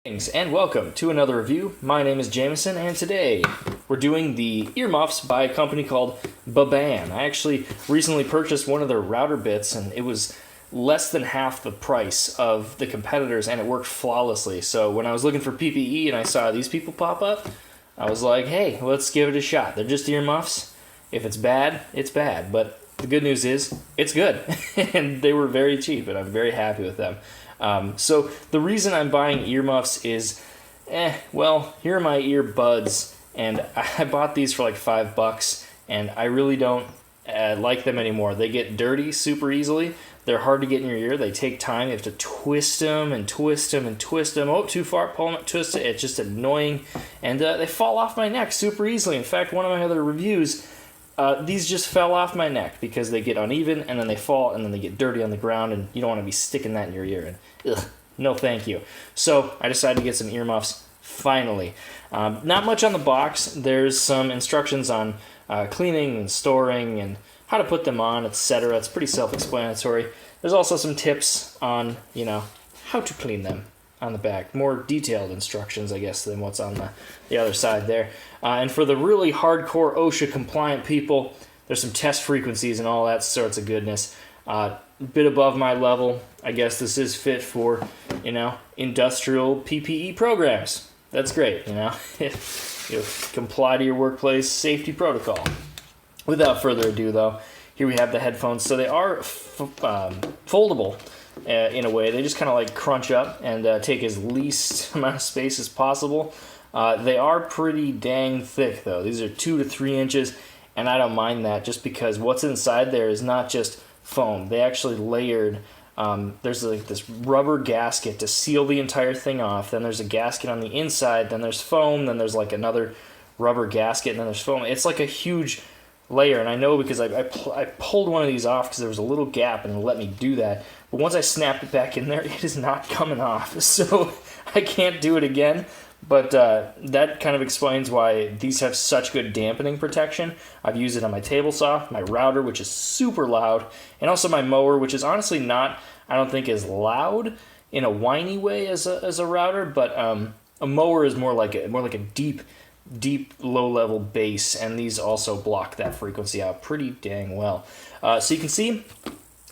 Greetings and welcome to another review. My name is Jameson, and today we're doing the earmuffs by a company called Baban. I actually recently purchased one of their router bits, and it was less than half the price of the competitors, and it worked flawlessly. So when I was looking for PPE and I saw these people pop up, I was like, hey, let's give it a shot. They're just earmuffs. If it's bad, it's bad. But the good news is, it's good. And they were very cheap, and I'm very happy with them. So the reason I'm buying earmuffs is, well, here are my earbuds, and I bought these for like $5, and I really don't like them anymore. They get dirty super easily. They're hard to get in your ear. They take time. You have to twist them and twist them and twist them. Oh, too far, pull them, twist it. It's just annoying, and they fall off my neck super easily. In fact, one of my other reviews, these just fell off my neck because they get uneven, and then they fall, and then they get dirty on the ground, and you don't want to be sticking that in your ear. And ugh, no thank you. So I decided to get some earmuffs finally. Not much on the box. There's some instructions on cleaning and storing and how to put them on, etc. It's pretty self-explanatory. There's also some tips on, how to clean them on the back. More detailed instructions, I guess, than what's on the other side there. And for the really hardcore OSHA-compliant people, there's some test frequencies and all that sorts of goodness. A bit above my level. I guess this is fit for, industrial PPE programs. That's great, you comply to your workplace safety protocol. Without further ado, though, here we have the headphones. So they are foldable in a way. They just kind of like crunch up and take as least amount of space as possible. They are pretty dang thick, though. These are 2 to 3 inches, and I don't mind that just because what's inside there is not just foam. They actually layered. There's like this rubber gasket to seal the entire thing off. Then there's a gasket on the inside. Then there's foam. Then there's like another rubber gasket. And then there's foam. It's like a huge layer. And I know because I pulled one of these off because there was a little gap and it let me do that. But once I snapped it back in there, it is not coming off. So I can't do it again. But that kind of explains why these have such good dampening protection. I've used it on my table saw, my router, which is super loud, and also my mower, which is honestly not, I don't think, as loud in a whiny way as a router, but a mower is more like a deep low-level bass, and these also block that frequency out pretty dang well. So you can see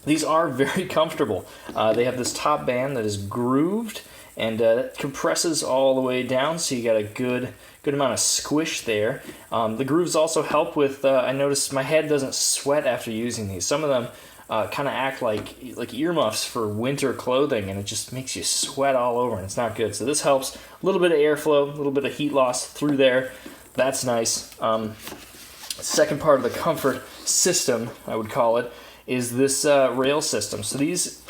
these are very comfortable. They have this top band that is grooved, and it compresses all the way down, so you got a good amount of squish there. The grooves also help with, I noticed my head doesn't sweat after using these. Some of them kind of act like earmuffs for winter clothing, and it just makes you sweat all over, and it's not good. So this helps. A little bit of airflow, a little bit of heat loss through there. That's nice. Second part of the comfort system, I would call it, is this rail system. So these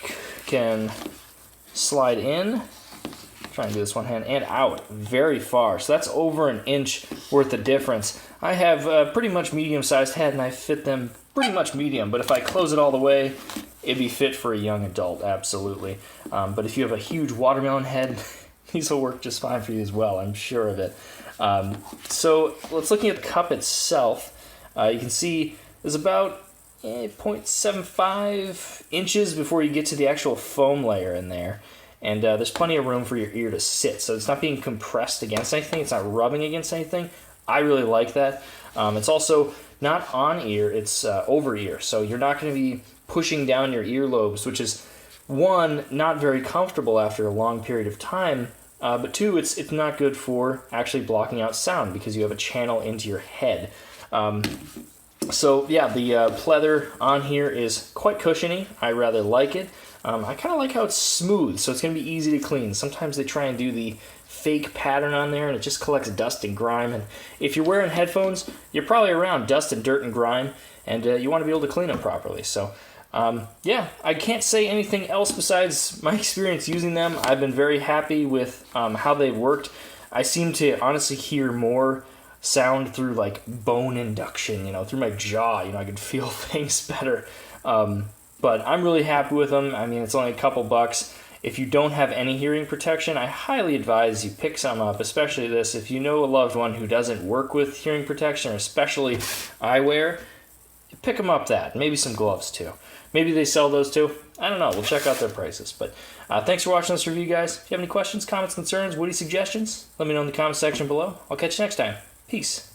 can slide in, try and do this one hand, and out very far. So that's over an inch worth of difference. I have a pretty much medium-sized head, and I fit them pretty much medium, but if I close it all the way, it'd be fit for a young adult, absolutely. But if you have a huge watermelon head, these will work just fine for you as well, I'm sure of it. So let's looking at the cup itself. You can see there's about 0.75 inches before you get to the actual foam layer in there. And there's plenty of room for your ear to sit. So it's not being compressed against anything. It's not rubbing against anything. I really like that. It's also not on ear. It's over ear. So you're not going to be pushing down your earlobes, which is, one, not very comfortable after a long period of time. But two, it's not good for actually blocking out sound because you have a channel into your head. So yeah, the pleather on here is quite cushiony. I rather like it. I kind of like how it's smooth, so it's going to be easy to clean. Sometimes they try and do the fake pattern on there, and it just collects dust and grime. And if you're wearing headphones, you're probably around dust and dirt and grime, and you want to be able to clean them properly. So yeah, I can't say anything else besides my experience using them. I've been very happy with how they've worked. I seem to honestly hear more sound through like bone induction, through my jaw. I can feel things better. But I'm really happy with them. I mean, it's only a couple bucks. If you don't have any hearing protection, I highly advise you pick some up, especially this. If you know a loved one who doesn't work with hearing protection, or especially eyewear, pick them up that. Maybe some gloves too. Maybe they sell those too. I don't know. We'll check out their prices. But thanks for watching this review, guys. If you have any questions, comments, concerns, witty suggestions, let me know in the comment section below. I'll catch you next time. Peace.